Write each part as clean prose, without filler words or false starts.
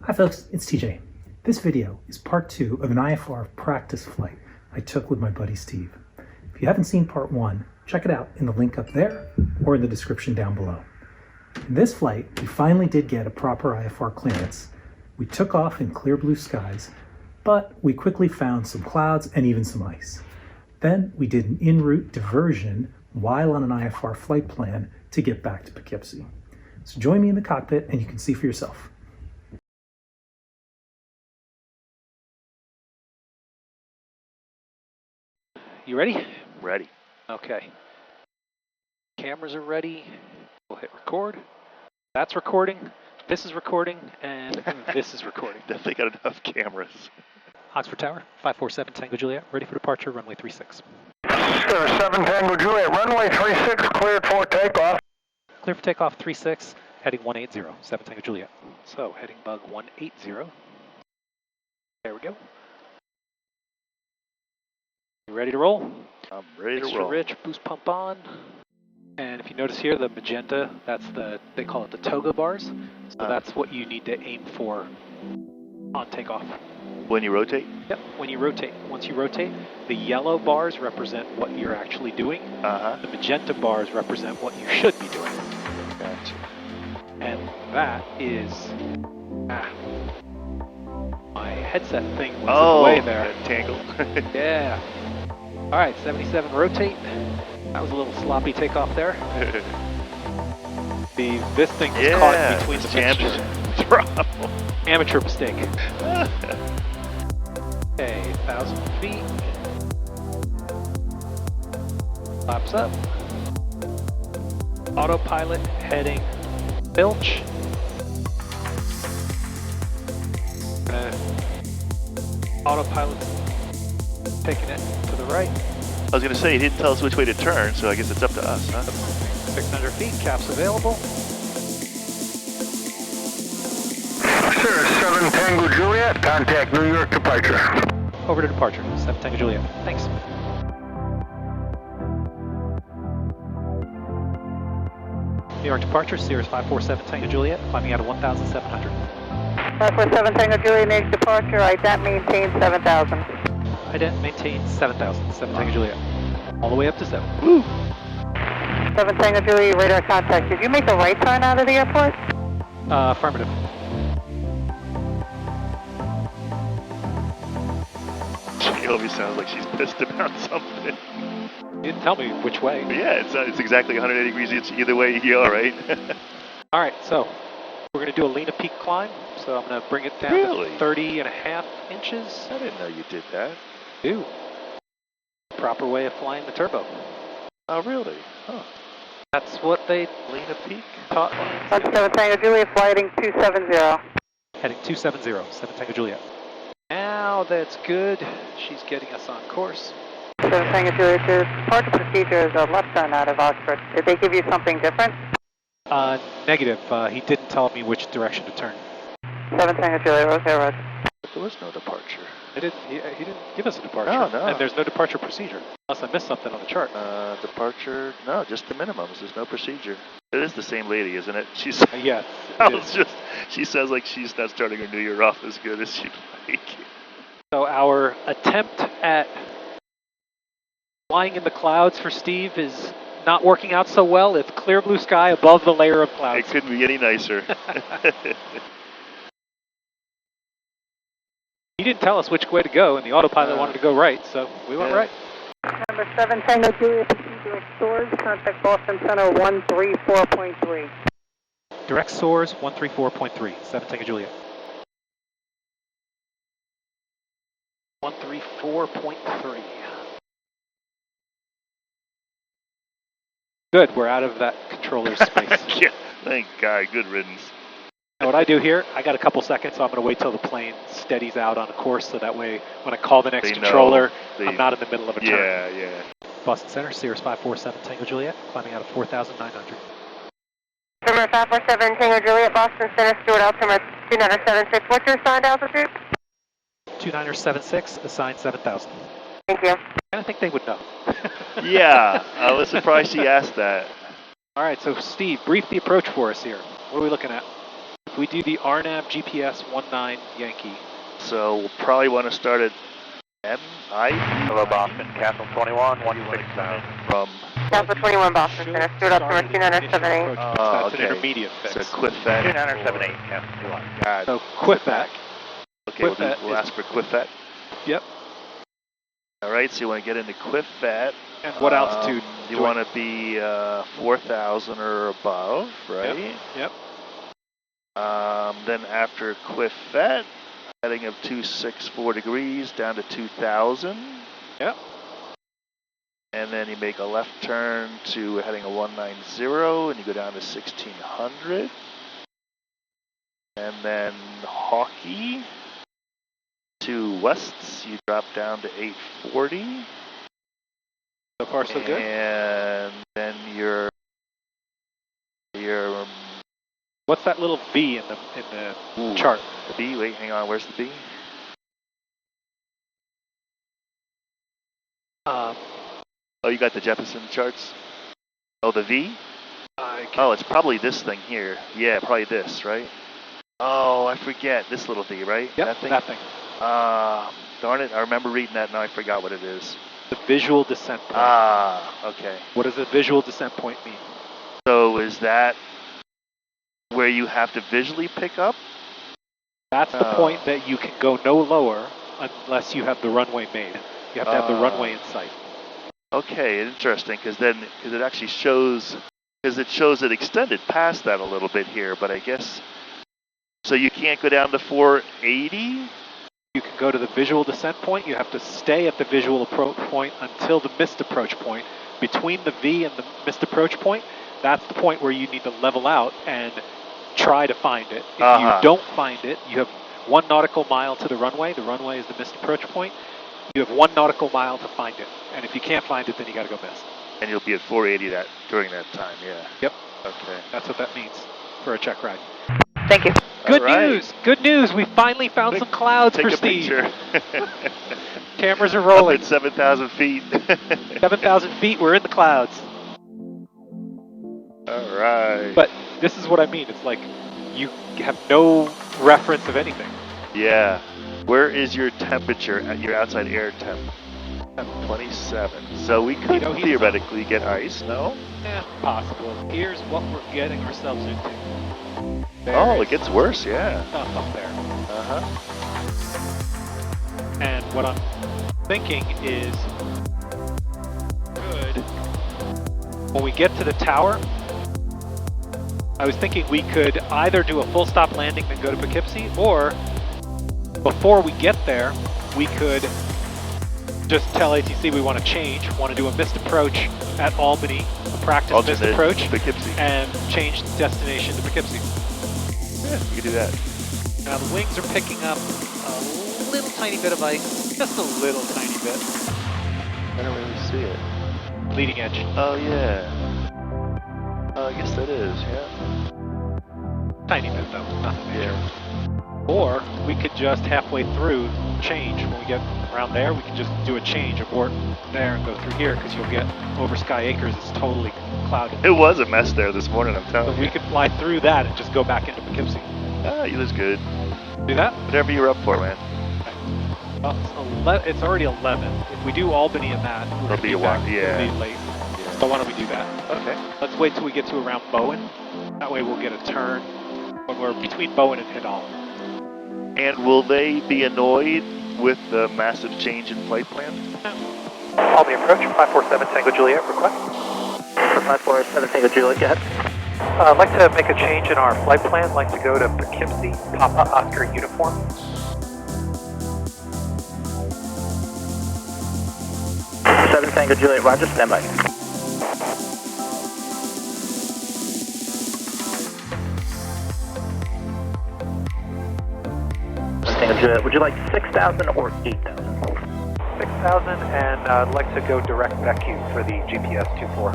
Hi folks, it's TJ. This video is part 2 of an IFR practice flight I took with my buddy Steve. If you haven't seen part 1, check it out in the link up there or in the description down below. In this flight, we finally did get a proper IFR clearance. We took off in clear blue skies, but we quickly found some clouds and even some ice. Then we did an en route diversion while on an IFR flight plan to get back to Poughkeepsie. So join me in the cockpit and you can see for yourself. You ready? Ready. Okay. Cameras are ready. We'll hit record. That's recording. This is recording. And this is recording. Definitely got enough cameras. Oxford Tower, 547 Tango Juliet, ready for departure, runway 36. Sure, 7 Tango Juliet, runway 36, cleared for takeoff. Clear for takeoff, 36, heading 180, 7 Tango Juliet. So, heading bug 180. There we go. You ready to roll? I'm ready to Extra roll. rich, boost pump on. And if you notice here, the magenta, that's they call it the toga bars. So that's what you need to aim for on takeoff. When you rotate? Yep, when you rotate. Once you rotate, the yellow bars represent what you're actually doing. The magenta bars represent what you should be doing. Gotcha. And that is... my headset thing was in the way there. Tangled. Yeah. Alright, 77 rotate. That was a little sloppy takeoff there. This thing was caught between the mixture. Amateur mistake. Okay, 1,000 feet. Flaps up. Autopilot heading bilge. Autopilot taking it to the right. I was going to say, he didn't tell us which way to turn, so I guess it's up to us, huh? 600 feet, caps available. Sure, 7 Tango Juliet, contact New York departure. Over to departure, 7 Tango Juliet. Thanks. New York departure, Sirius 547 Tango Juliet, climbing out of 1,700. 547 Tango Juliet, next departure, ident maintain 7,000. Ident maintain 7,000, 7 Tango Juliet. All the way up to 7. Woo! 7 Tango Juliet, radar contact. Did you make a right turn out of the airport? Affirmative. She always sounds like she's pissed about something. You didn't tell me which way. But yeah, it's exactly 180 degrees either way you go, right? Alright, so we're going to do a Lena Peak climb. So I'm going to bring it down to 30.5 inches. I didn't know you did that. Do. Proper way of flying the turbo. Oh, really? Huh. That's what they Lena Peak? taught me. 7 Tango Juliet, flighting 270. Heading 270, 7 Tango Juliet. Now that's good. She's getting us on course. 7 Tango Juliet, the departure procedure is a left turn out of Oxford. Did they give you something different? Negative. He didn't tell me which direction to turn. 7 Tango Juliet, okay, Roger. But there was no departure. He didn't give us a departure. No, no. And there's no departure procedure. Unless I missed something on the chart. Departure, no, just the minimums. There's no procedure. It is the same lady, isn't it? She's. Yeah. She says like she's not starting her new year off as good as she'd like. So our attempt at flying in the clouds for Steve is not working out so well. It's clear blue sky above the layer of clouds. It couldn't be any nicer. He didn't tell us which way to go, and the autopilot wanted to go right, so we went right. Number 7 Tango Juliet, direct soars, contact Boston Center 134.3. Direct soars 134.3, 7 Tango Juliet. 134.3. Good, we're out of that controller's space. Yeah, thank God, good riddance. Now what I do here, I got a couple seconds, so I'm going to wait till the plane steadies out on a course, so that way when I call the next controller, I'm not in the middle of a turn. Yeah, yeah. Boston Center, Sirius 547 Tango Juliet, climbing out of 4,900. Number 547 Tango Juliet, Boston Center, Stewart Altimeter 2976. What's your assigned altitude? 2976, assigned 7,000. Thank you. I think they would know. Yeah, I was surprised she asked that. All right, so Steve, brief the approach for us here. What are we looking at? We do the RNAV GPS 19 Yankee. So we'll probably want to start at MI. Hello, Boston, Castle 21, 160. From Castle 21 Boston Center, Stewart Altimeter 2978. That's an intermediate fix. So QuickFet. 2978, Castle 21. God. So QuickFet. Okay, we'll ask for QuickFet. Yep. All right, so you want to get into QuickFet. And what altitude? You want to be 4,000 or above, right? Yep. Then after QuickFet, heading of 264 degrees down to 2,000. Yep. And then you make a left turn to heading a 190, and you go down to 1,600. And then Hawkeye to Wests, you drop down to 840. So far, so good. And then your What's that little V in the chart? The B. Wait, hang on. Where's the B? Oh, you got the Jeppesen charts. Oh, the V. Oh, it's probably this thing here. Yeah, probably this, right? Oh, I forget this little V, right? Yep, that thing. Darn it! I remember reading that. Now I forgot what it is. The visual descent point. Okay. What does a visual descent point mean? So is that where you have to visually pick up? That's the point that you can go no lower unless you have the runway made. You have to have the runway in sight. Okay, interesting, because it actually shows, it extended past that a little bit here, but I guess, so you can't go down to 480? You can go to the visual descent point. You have to stay at the visual approach point until the missed approach point. Between the V and the missed approach point, that's the point where you need to level out and try to find it. If you don't find it, you have 1 nautical mile to the runway. The runway is the missed approach point. You have 1 nautical mile to find it. And if you can't find it, then you got to go missed. And you'll be at 480 during that time, yeah. Yep. Okay. That's what that means for a check ride. Thank you. Good news! Good news! We finally found some clouds for Steve. Take a picture. Cameras are rolling. Up at 7,000 feet. 7,000 feet, we're in the clouds. All right. But this is what I mean. It's like you have no reference of anything. Yeah. Where is your temperature at your outside air temp? 27. So we could theoretically get ice, no? Yeah, possible. Here's what we're getting ourselves into. It gets worse, yeah. Stuff up there. Uh-huh. And what I'm thinking is good. When we get to the tower, I was thinking we could either do a full stop landing then go to Poughkeepsie, or before we get there, we could just tell ATC we want to change, want to do a missed approach at Albany, a practice missed approach, Poughkeepsie, and change the destination to Poughkeepsie. Yeah, we could do that. Now the wings are picking up a little tiny bit of ice, just a little tiny bit. I don't really see it. Leading edge. Oh yeah. I guess that is, yeah. Tiny bit though, nothing major. Or we could just halfway through change. When we get around there, we can just do a change, abort there and go through here, because you'll get over Sky Acres, it's totally clouded. It was a mess there this morning, I'm telling you. We could fly through that and just go back into Poughkeepsie. You was good. Do that? Whatever you're up for, man. Well, it's already 11. If we do Albany and that, It'll be a while, yeah. It'll be late. So why don't we do that? Okay. Let's wait till we get to around Bowen. That way we'll get a turn when we're between Bowen and Hidal. And will they be annoyed with the massive change in flight plan? Albany approach, 547 Tango Juliet, request. 547 Tango Juliet, go ahead. I'd like to make a change in our flight plan. I'd like to go to Poughkeepsie, Papa Oscar uniform. 7 Tango Juliet, roger, standby. Tango Juliet, would you like 6,000 or 8,000? 6,000, and I'd like to go direct VECU for the GPS 24.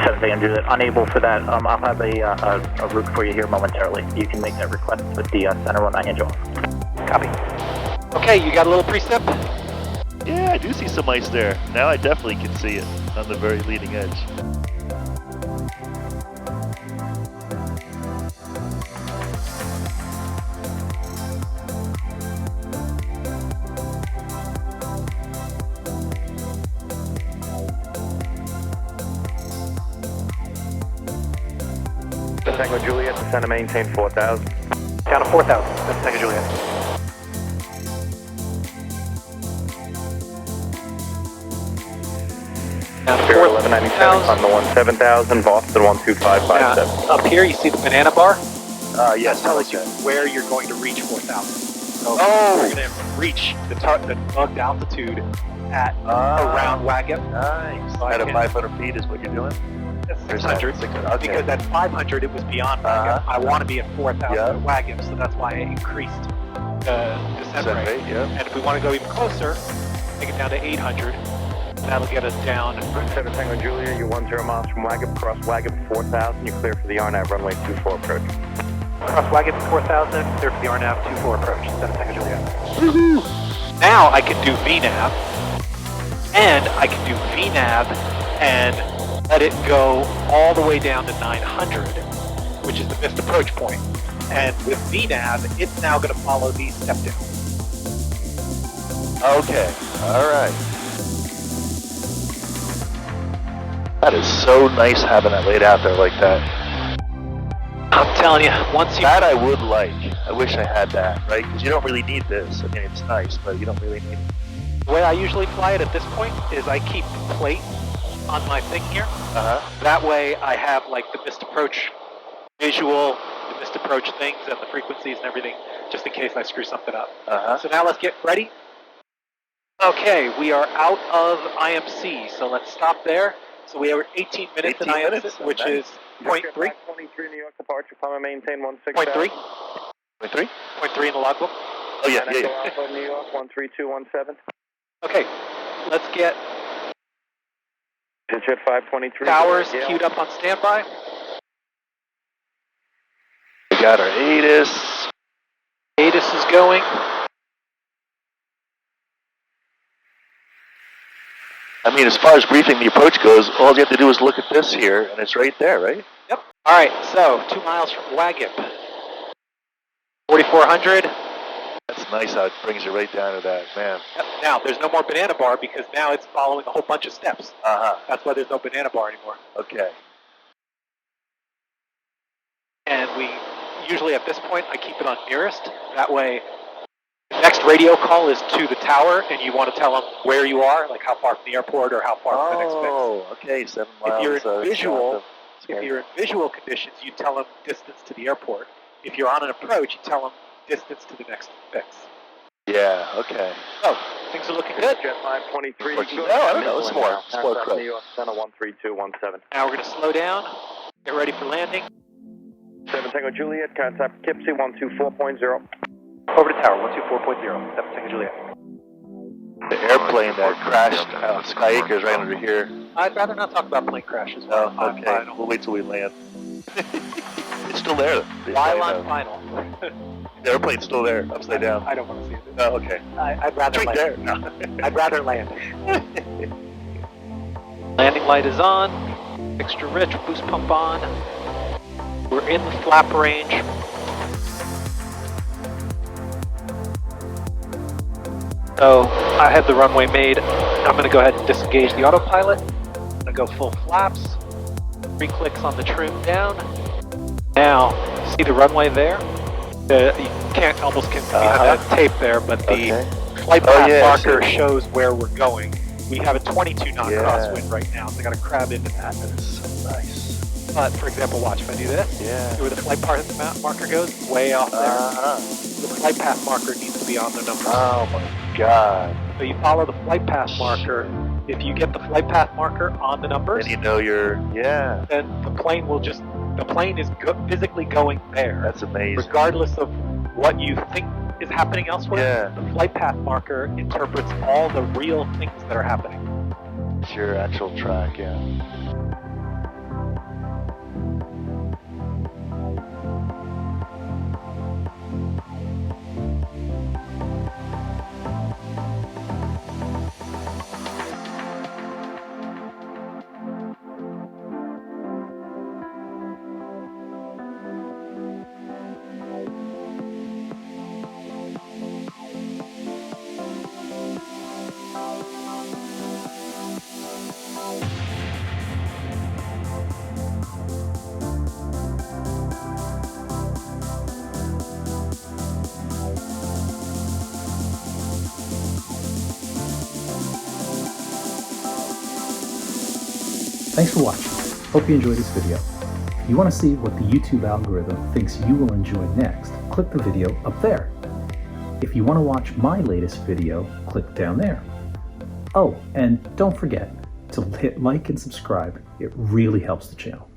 7 Tango Juliet, unable for that. I'll have a route for you here momentarily. You can make that request with the center when I hand you off. Copy. Okay, you got a little precip? Yeah, I do see some ice there. Now I definitely can see it on the very leading edge. Tango Juliet, descend and maintain 4,000. Down to 4,000, 7 Tango Juliet. Down to Spirit 4,000. 1197, climb the 17,000, Boston 12557. Up here, you see the banana bar? Yes, That tells you okay. where you're going to reach 4,000. So Oh! you're going to reach the bugged altitude at around Wagap. Nice. So I At can- 500 feet is what you're doing? That's Or is 600. that 600? Okay. Because at 500 it was beyond Wagap. I want to be at 4,000 Yeah. at Wagap, so that's why I increased the descent Descent rate. rate, yeah. And if we want to go even closer, take it down to 800. That'll get us down. 7 Tango Juliet, you're 10 miles from Wagap, cross Wagap 4,000, you're clear for the RNAV runway 24 approach. Cross Wagap 4,000, clear for the RNAV 24 approach. 7 Tango Juliet. Now I can do VNAV, and I can do VNAV and let it go all the way down to 900, which is the missed approach point. And with VNAV, it's now going to follow these step downs. Okay, alright. That is so nice having that laid out there like that. I'm telling you, once you... That I would like. I wish I had that, right? Because you don't really need this. I mean, it's nice, but you don't really need it. The way I usually fly it at this point is I keep the plate on my thing here. Uh-huh. That way I have like the missed approach visual, the missed approach things and the frequencies and everything, just in case I screw something up. Uh-huh. So now let's get ready. Okay, we are out of IMC, so let's stop there. So we are 18 minutes 18 in IMC, minutes? which Nice. is 0.3. 23 New York departure, climb and maintain 16,000. 0.3. 23? 0.3 in the logbook. Oh, yeah, yeah, yeah. Alpha, New York 13217. Okay, let's get Jet 523. towers yeah. queued up on standby. We got our ATIS. ATIS is going. I mean, as far as briefing the approach goes, all you have to do is look at this here, and it's right there, right? Yep. All right, so 2 miles from Wagap. 4,400. That's nice how it brings you right down to that, man. Yep. Now, there's no more banana bar because now it's following a whole bunch of steps. Uh-huh. That's why there's no banana bar anymore. Okay. And we usually at this point, I keep it on nearest. That way, the next radio call is to the tower, and you want to tell them where you are, like how far from the airport or how far from the next fix. Oh, okay, 7 miles. If you're in visual, south of- if you're in visual conditions, you tell them distance to the airport. If you're on an approach, you tell them distance to the next fix. Yeah, okay. So, things are looking good. Jet 523. No, I don't know. It's more. It's more New York Center 13217. Now we're going to slow down, get ready for landing. 7 Tango Juliet, contact Poughkeepsie 124.0. Over to tower, 124.0, 7 Tango Juliet. The airplane that crashed out of Sky Acres right under here. I'd rather not talk about plane crashes Oh, while I'm okay. final. We'll wait till we land. It's still there. The While airplane, I'm final. The airplane's still there, upside down. I don't want to see it. Oh, okay. I'd rather It's right there. land. No. I'd rather land. Landing light is on. Extra rich, boost pump on. We're in the flap range. So I have the runway made. I'm going to go ahead and disengage the autopilot. I'm going to go full flaps. 3 clicks on the trim down. Now, see the runway there? You can't almost can see that tape there, but the flight path marker shows where we're going. We have a 22 knot crosswind right now, so I got to crab into that. That's so nice. But for example, watch if I do this. See where the flight path marker goes? Way off there. The flight path marker needs to be on the number. Oh my God. So you follow the flight path marker. If you get the flight path marker on the numbers, And you know you're, then the plane will just, the plane is physically going there. That's amazing. Regardless of what you think is happening elsewhere, the flight path marker interprets all the real things that are happening. It's your actual track, yeah. Thanks for watching. Hope you enjoyed this video. If you want to see what the YouTube algorithm thinks you will enjoy next, click the video up there. If you want to watch my latest video, click down there. Oh, and don't forget to hit like and subscribe. It really helps the channel.